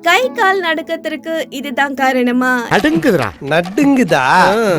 கை கால் நடுக்கத்திற்கு இதுதான் காரணமா? நடுங்குதா?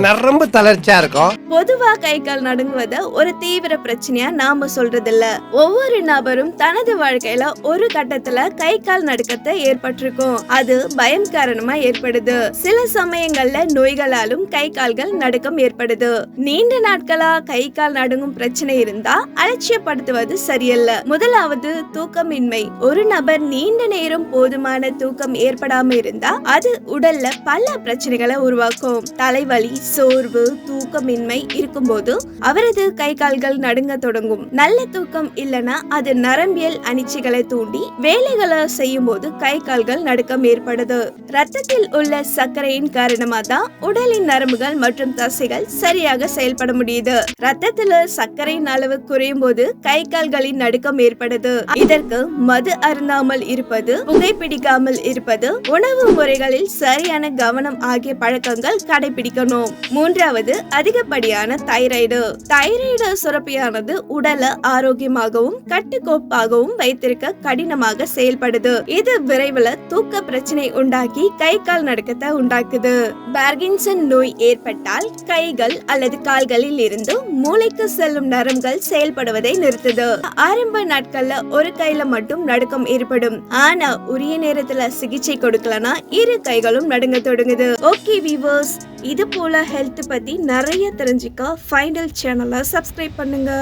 நரம்பு தளர்ச்சியா இருக்கும். பொதுவா கை கால் நடுங்குவத ஒரு தீவிர பிரச்சனையா நாம சொல்றது இல்ல. ஒவ்வொரு நபரும் தனது வாழ்க்கையில ஒரு கட்டத்துல கை கால் நடுக்கத்தை ஏற்பட்டிருக்கும். அது பயம் காரணமா ஏற்படுது. சில சமயங்கள்ல நோய்களாலும் கை கால்கள் நடுக்கம் ஏற்படுது. நீண்ட நாட்களா கை கால் நடுங்கும் பிரச்சனை இருந்தா அலட்சியப்படுத்துவது சரியல்ல. முதலாவது தூக்கமின்மை. ஒரு நபர் நீண்ட நேரம் போதுமான தூக்கம் ஏற்படாம இருந்தா அது உடல்ல பல பிரச்சனைகளை உருவாக்கும். தலைவலி, சோர்வு, தூக்கமின்மை இருக்கும்போது அவரது கை கால்கள் நடுங்க தொடங்கும். நல்ல தூக்கம் இல்லனா அது நரம்பியல் அனிச்சைகளை தூண்டி வேலைகளை செய்யும் போது கை கால்கள் நடுக்கம் ஏற்படுது. ரத்தத்தில் உள்ள சர்க்கரையின் காரணமா தான் உடலின் நரம்புகள் மற்றும் தசைகள் சரியாக செயல்பட முடியுது. ரத்தத்துல சர்க்கரையின் அளவு குறையும் போது கை கால்களின் நடுக்கம் ஏற்படுது. இதற்கு மது அருந்தாமல் இருப்பது, புகைப்பிடிக்காமல் இருப்பது, உணவு முறைகளில் சரியான கவனம் ஆகிய பழக்கங்கள் கடைபிடிக்கணும். மூன்றாவது அதிகப்படியான தைராய்டு. தைராய்டு சுரப்பியானது உடலை ஆரோக்கியமாகவும் கட்டுக்கோப்பாகவும் வைத்திருக்க கடினமாக செயல்படுது. இது விரைவில் தூக்க பிரச்சனை உண்டாக்கி கை கால் நடுக்கத்தை உண்டாக்குது. பார்கின்சன் நோய் ஏற்பட்டால் கைகள் அல்லது கால்களில் இருந்து மூளைக்கு செல்லும் நரம்புகள் செயல்படுவதை நிறுத்துது. ஆரம்ப நாட்கள்ல ஒரு கையில மட்டும் நடுக்கம் ஏற்படும். ஆனா உரிய நேரத்துல சிகிச்சை கொடுக்கலனா இரு கைகளும் நடுங்க தொடங்குது. ஓகே வியூவர்ஸ், இது போல ஹெல்த் பத்தி நிறைய தெரிஞ்சுக்க ஃபைனல் சேனலை சப்ஸ்கிரைப் பண்ணுங்க.